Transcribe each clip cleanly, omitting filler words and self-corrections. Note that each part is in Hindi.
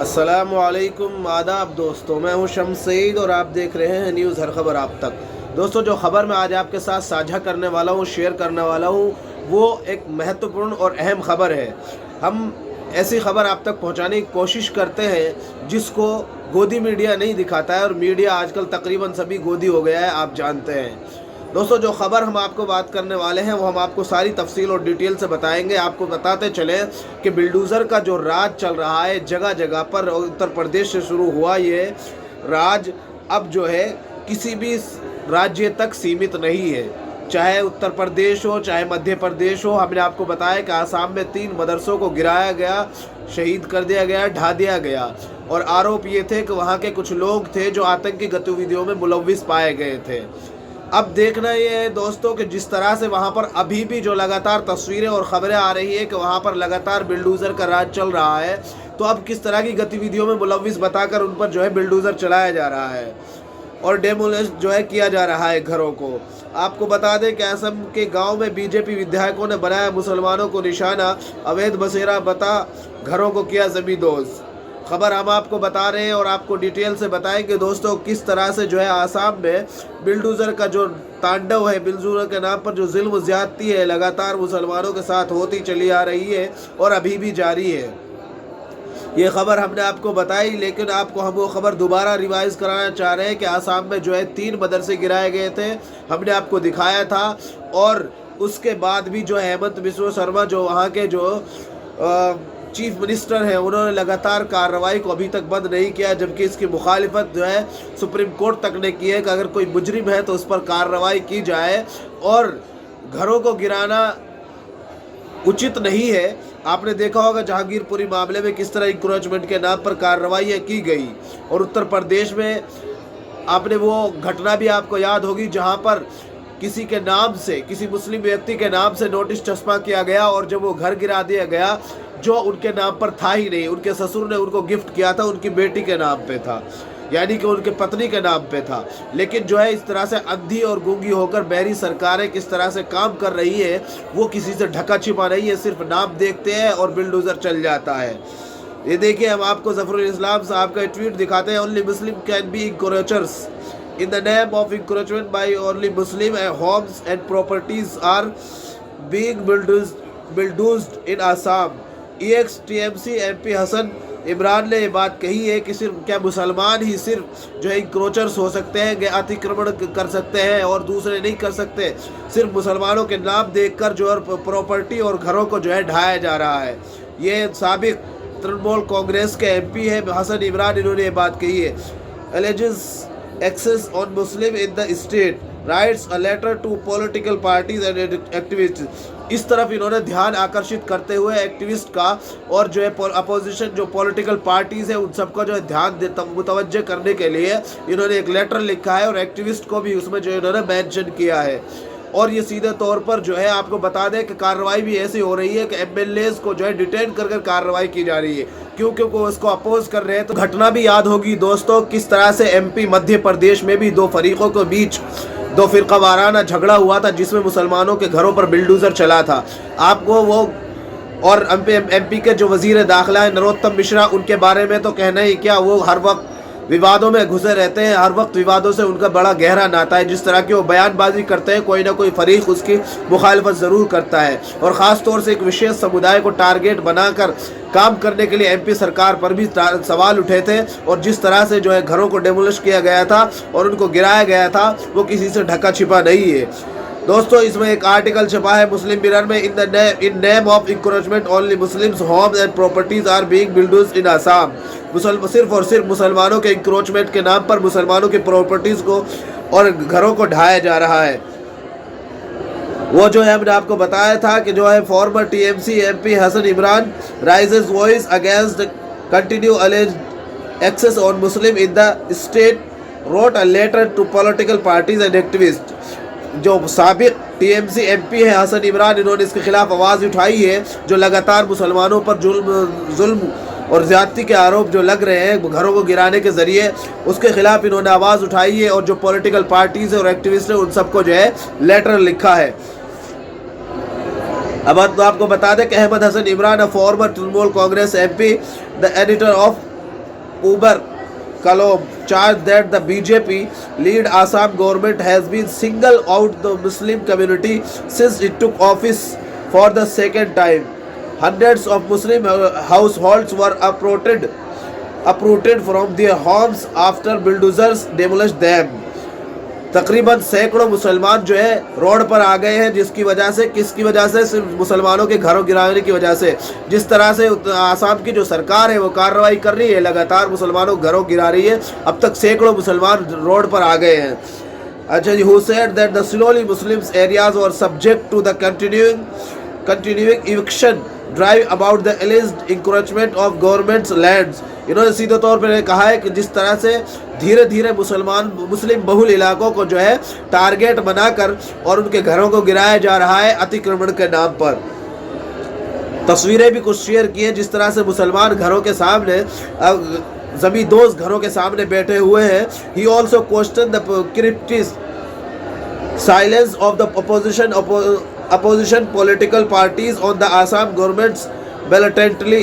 अस्सलामुअलैकुम, आदाब दोस्तों। मैं हूं शम्स सईद और आप देख रहे हैं न्यूज़ हर खबर आप तक। दोस्तों, जो खबर मैं आज आपके साथ साझा करने वाला हूं, शेयर करने वाला हूं, वो एक महत्वपूर्ण और अहम खबर है। हम ऐसी खबर आप तक पहुंचाने की कोशिश करते हैं जिसको गोदी मीडिया नहीं दिखाता है, और मीडिया आजकल तकरीबन सभी गोदी हो गया है, आप जानते हैं। दोस्तों, जो खबर हम आपको बात करने वाले हैं वो हम आपको सारी तफसील और डिटेल से बताएंगे। आपको बताते चले कि बिल्डोज़र का जो राज चल रहा है जगह जगह पर, उत्तर प्रदेश से शुरू हुआ ये राज, अब जो है किसी भी राज्य तक सीमित नहीं है, चाहे उत्तर प्रदेश हो चाहे मध्य प्रदेश हो। हमने आपको बताया कि आसाम में 3 मदरसों को गिराया गया, शहीद कर दिया गया, ढा दिया गया, और आरोप ये थे कि वहाँ के कुछ लोग थे जो आतंकी गतिविधियों में मुलव्विस पाए गए थे। अब देखना ये है दोस्तों कि जिस तरह से वहाँ पर अभी भी जो लगातार तस्वीरें और ख़बरें आ रही है कि वहाँ पर लगातार बिल्डोज़र का राज चल रहा है, तो अब किस तरह की गतिविधियों में मुलव्विस बताकर उन पर जो है बिल्डोज़र चलाया जा रहा है और डेमोलिश जो है किया जा रहा है घरों को। आपको बता दें कि असम के गांव में बीजेपी विधायकों ने बनाया मुसलमानों को निशाना, अवैध बसेरा बता घरों को किया ज़मींदोज़। खबर हम आपको बता रहे हैं और आपको डिटेल से बताएंगे दोस्तों किस तरह से जो है आसाम में बिल्डोज़र का जो तांडव है, बिल्डोज़र के नाम पर जो जुल्म ज़्यादती है लगातार मुसलमानों के साथ होती चली आ रही है और अभी भी जारी है। ये खबर हमने आपको बताई, लेकिन आपको हम वो खबर दोबारा रिवाइज कराना चाह रहे हैं कि आसाम में जो है 3 मदरसे गिराए गए थे, हमने आपको दिखाया था। और उसके बाद भी जो हेमंत बिस्वा शर्मा जो वहाँ के जो चीफ मिनिस्टर हैं, उन्होंने लगातार कार्रवाई को अभी तक बंद नहीं किया, जबकि इसकी मुखालिफत जो है सुप्रीम कोर्ट तक ने की है कि अगर कोई मुजरिम है तो उस पर कार्रवाई की जाए और घरों को गिराना उचित नहीं है। आपने देखा होगा जहांगीरपुरी मामले में किस तरह इंक्रोचमेंट के नाम पर कार्रवाई की गई, और उत्तर प्रदेश में आपने वो घटना भी आपको याद होगी जहां पर किसी के नाम से, किसी मुस्लिम व्यक्ति के नाम से नोटिस चस्पा किया गया, और जब वो घर गिरा दिया गया जो उनके नाम पर था ही नहीं, उनके ससुर ने उनको गिफ्ट किया था, उनकी बेटी के नाम पे था, यानी कि उनके पत्नी के नाम पे था। लेकिन जो है इस तरह से अंधी और गूंगी होकर बहरी सरकारें किस तरह से काम कर रही है, वो किसी से ढका छिपा नहीं है, सिर्फ नाम देखते हैं और बिल्डोज़र चल जाता है। ये देखिए, हम आपको ज़फ़रुल इस्लाम साहब का ट्वीट दिखाते हैं। Only Muslim can be encroachers in the name of encroachment by only Muslim homes and properties are being bulldozed in Assam। EX-TMC MP Hasan Imran ने ये बात कही है कि सिर्फ क्या मुसलमान ही सिर्फ जो है इंक्रोचर्स हो सकते हैं, अतिक्रमण कर सकते हैं और दूसरे नहीं कर सकते। सिर्फ मुसलमानों के नाम देखकर जो है प्रॉपर्टी और घरों को जो है ढाया जा रहा है। ये साबिक तृणमूल कांग्रेस के MP है हसन इमरान, इन्होंने ये बात कही है। alleges access on Muslim in the state, writes a letter to political parties and activists। इस तरफ इन्होंने ध्यान आकर्षित करते हुए एक्टिविस्ट का और जो है अपोजिशन जो पॉलिटिकल पार्टीज़ है उन सबका जो है ध्यान मुतवज्जे करने के लिए इन्होंने एक लेटर लिखा है, और एक्टिविस्ट को भी उसमें जो इन्होंने मेंशन किया है। और ये सीधे तौर पर जो है आपको बता दें कि कार्रवाई भी ऐसी हो रही है कि MLAs को जो है डिटेन कर कर कार्रवाई की जा रही है, क्योंकि वो इसको अपोज कर रहे हैं। तो घटना भी याद होगी दोस्तों किस तरह से MP मध्य प्रदेश में भी 2 फरीकों के बीच 2 फिरका वाराना झगड़ा हुआ था, जिसमें मुसलमानों के घरों पर बिल्डोज़र चला था। आपको वो और MP के जो वजीर दाखिला है नरोत्तम मिश्रा, उनके बारे में तो कहना ही क्या, वो हर वक्त विवादों में घुसे रहते हैं, हर वक्त विवादों से उनका बड़ा गहरा नाता है। जिस तरह की वो बयानबाजी करते हैं, कोई ना कोई फरीक उसकी मुखालफत ज़रूर करता है, और ख़ास तौर से एक विशेष समुदाय को टारगेट बनाकर काम करने के लिए MP सरकार पर भी सवाल उठे थे। और जिस तरह से जो है घरों को डेमोलिश किया गया था और उनको गिराया गया था, वो किसी से ढका छिपा नहीं है। दोस्तों, इसमें एक आर्टिकल छपा है मुस्लिम मिरर में, in name of encroachment only Muslims homes and properties are being bulldozed in Assam. सिर्फ और सिर्फ मुसलमानों के इंक्रोचमेंट के नाम पर मुसलमानों की प्रॉपर्टीज़ को और घरों को ढाया जा रहा है। वो जो है हमने आपको बताया था कि जो है former TMC MP Hasan Imran raises voice against continue alleged excess on Muslim in the state, wrote a letter to political parties and activist. जो साबिक TMC MP है हसन इमरान, इन्होंने इसके खिलाफ आवाज़ उठाई है, जो लगातार मुसलमानों पर जुल्म और ज़्यादती के आरोप जो लग रहे हैं घरों को गिराने के ज़रिए, उसके ख़िलाफ़ इन्होंने आवाज़ उठाई है और जो पॉलिटिकल पार्टीज़ और एक्टिविस्ट हैं उन सबको जो है लेटर लिखा है। अब तो आपको बता दें कि Ahmed Hasan Imran, former Trinamool Congress MP, the editor of उबर column, charged that the BJP lead Assam government has been single out the Muslim community since it took office for the second time. Hundreds of Muslim households were uprooted from their homes after bulldozers demolished them. तकरीबन सैकड़ों मुसलमान जो है रोड पर आ गए हैं, जिसकी वजह से, किसकी वजह से, सिर्फ मुसलमानों के घरों गिराने की वजह से। जिस तरह से आसाम की जो सरकार है वो कार्रवाई कर रही है, लगातार मुसलमानों के घरों गिरा रही है, अब तक सैकड़ों मुसलमान रोड पर आ गए हैं। अच्छा जी, who said that the slowly Muslims areas were subject to the continuing eviction drive about the alleged encroachment of government's lands। इन्होंने सीधे तौर पर कहा है कि जिस तरह से धीरे धीरे मुस्लिम बहुल इलाकों को जो है टारगेट बनाकर और उनके घरों को गिराया जा रहा है अतिक्रमण के नाम पर। तस्वीरें भी कुछ शेयर की हैं जिस तरह से मुसलमान घरों के सामने, जमींदोज घरों के सामने बैठे हुए हैं। He also question the cryptic silence of the opposition political parties on the Assam government's blatantly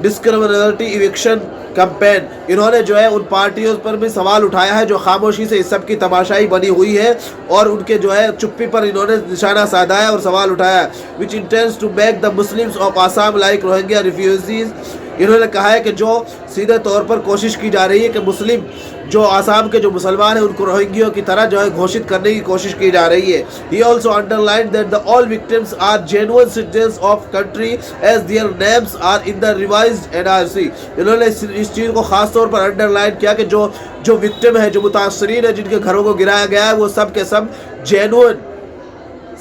discriminatory eviction campaign। इन्होंने जो है उन पार्टियों पर भी सवाल उठाया है जो खामोशी से इस सब की तमाशाई बनी हुई है और उनके जो है चुप्पी पर इन्होंने निशाना साधा है और सवाल उठाया है। which intends to make the Muslims of Assam like Rohingya refugees। इन्होंने कहा है कि जो सीधे तौर पर कोशिश की जा रही है कि मुस्लिम जो आसाम के जो मुसलमान हैं उनको रोहिंग्यों की तरह जो है घोषित करने की कोशिश की जा रही है। He also underlined that the all victims are genuine citizens of country as their names are in the revised NRC। इन्होंने इस चीज़ को खास तौर पर अंडरलाइन किया कि जो विक्टिम है, जो मुतासरीन है, जिनके घरों को गिराया गया है, वो सब के सब जेन्युइन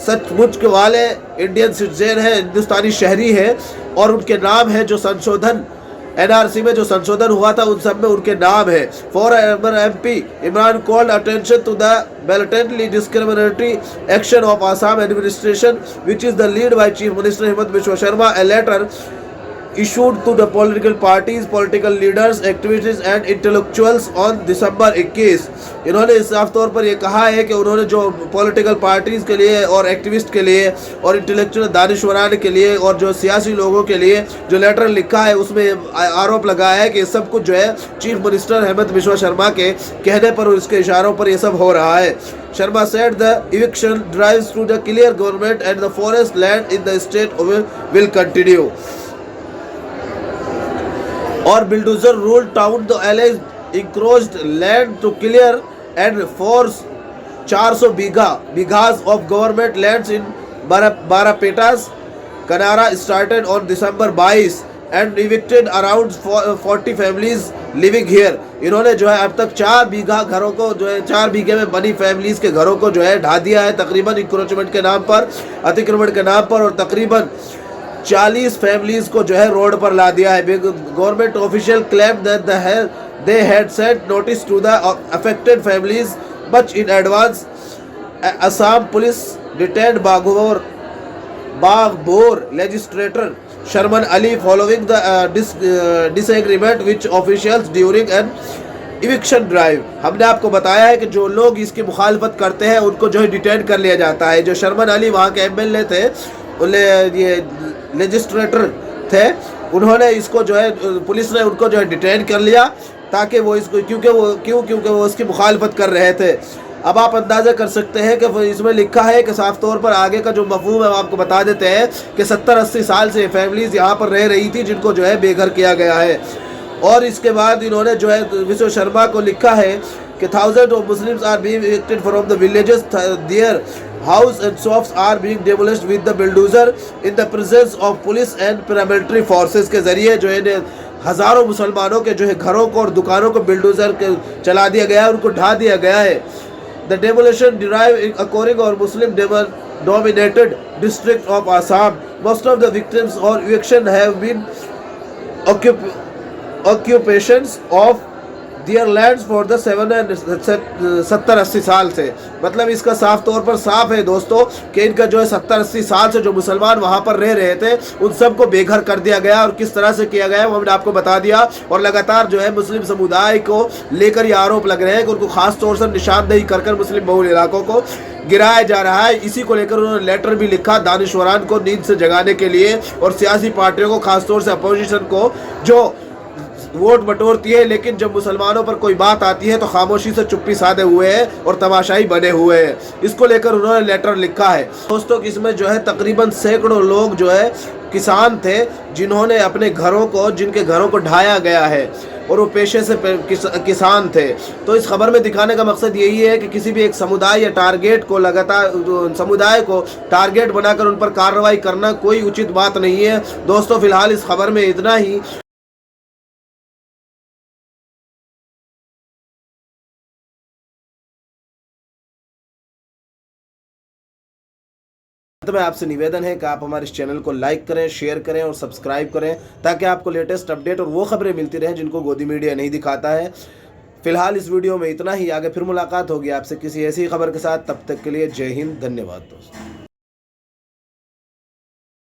सचमुच के वाले इंडियन सिटीजन है, हिंदुस्तानी शहरी है और उनके नाम है जो संशोधन NRC में जो संशोधन हुआ था उन सब में उनके नाम है। Former MP Imran called attention to the blatantly discriminatory action of Assam administration which is the lead by Chief Minister Himant Biswa Sharma। A letter issued to the political parties, political leaders, activists and intellectuals on December 21। इन्होंने साफ तौर पर ये कहा है कि उन्होंने जो पॉलिटिकल पार्टीज़ के लिए और एक्टिविस्ट के लिए और इंटेलेक्चुअल दानिशवरान के लिए और जो सियासी लोगों के लिए जो लेटर लिखा है उसमें आरोप लगाया है कि सब कुछ जो है चीफ मिनिस्टर हेमंत बिश्वा शर्मा के कहने पर और इसके इशारों पर ये सब हो रहा है। Sharma said the eviction drives to the clear government and the forest land in the state will continue। और bulldozer rule town the alleged encroached land to clear and force 400 बीघास of government lands in Barapetas, Kanara started on December 22 and evicted around 40 families living here। इन्होंने जो है अब तक 4 बीघा घरों को जो है 4 बीघे में बनी फैमिलीज के घरों को जो है ढा दिया है तकरीबन इंक्रोचमेंट के नाम पर, अतिक्रमण के नाम पर, और तकरीबन 40 फैमिलीज को जो है रोड पर ला दिया है। Government official claim that they had sent notice to the affected families much in advance। Assam police detained Baghbor legislator Sharman Ali following the disagreement with officials during an eviction drive। हमने आपको बताया है कि जो लोग इसकी मुखालफत करते हैं उनको जो है डिटेन कर लिया जाता है। जो शर्मन अली वहाँ के MLA थे, ये लेजिस्लेटर थे, उन्होंने इसको जो है पुलिस ने उनको जो है डिटेन कर लिया ताकि वो इसको क्योंकि वो इसकी मुखालफत कर रहे थे। अब आप अंदाज़ा कर सकते हैं कि इसमें लिखा है कि साफ तौर पर आगे का जो मफहूम है आपको बता देते हैं कि 70-80 साल से फैमिलीज़ यहाँ पर रह रही थी जिनको जो है बेघर किया गया है। और इसके बाद इन्होंने जो है विश्व शर्मा को लिखा है कि thousands of Muslims are being evicted from the villages, their house and shops are being demolished with the bulldozer in the presence of police and paramilitary forces के ज़रिए जो है हज़ारों मुसलमानों के जो है घरों को और दुकानों को बिल्डोजर के चला दिया गया है, उनको ढा दिया गया है। The demolition derived occurring or Muslim dominated district of Assam। Most of the victims or eviction have been occupations of their lands for the 70-80 साल से। मतलब इसका साफ तौर पर साफ है दोस्तों कि इनका जो है 70-80 साल से जो मुसलमान वहाँ पर रह रहे थे उन सबको बेघर कर दिया गया, और किस तरह से किया गया वो हमने आपको बता दिया। और लगातार जो है मुस्लिम समुदाय को लेकर ये आरोप लग रहे हैं कि उनको खास तौर से निशानदेही कर मुस्लिम बहुल इलाकों को गिराया जा रहा है। इसी को लेकर उन्होंने लेटर भी लिखा दानिशवरान को नींद से जगाने के लिए, और सियासी पार्टियों को, खासतौर से अपोजिशन को जो वोट बटोरती है लेकिन जब मुसलमानों पर कोई बात आती है तो खामोशी से चुप्पी साधे हुए हैं और तमाशाई बने हुए हैं। इसको लेकर उन्होंने लेटर लिखा है दोस्तों। इसमें जो है तकरीबन सैकड़ों लोग जो है किसान थे जिन्होंने अपने घरों को, जिनके घरों को ढाया गया है और वो पेशे से किसान थे। तो इस खबर में दिखाने का मकसद यही है कि किसी भी एक समुदाय या टारगेट को लगातार समुदाय को टारगेट बनाकर उन पर कार्रवाई करना कोई उचित बात नहीं है दोस्तों। फिलहाल इस खबर में इतना ही। तो मैं आपसे निवेदन है कि आप हमारे इस चैनल को लाइक करें, शेयर करें और सब्सक्राइब करें ताकि आपको लेटेस्ट अपडेट और वो खबरें मिलती रहें जिनको गोदी मीडिया नहीं दिखाता है। फिलहाल इस वीडियो में इतना ही। आगे फिर मुलाकात होगी आपसे किसी ऐसी खबर के साथ। तब तक के लिए जय हिंद, धन्यवाद दोस्तों।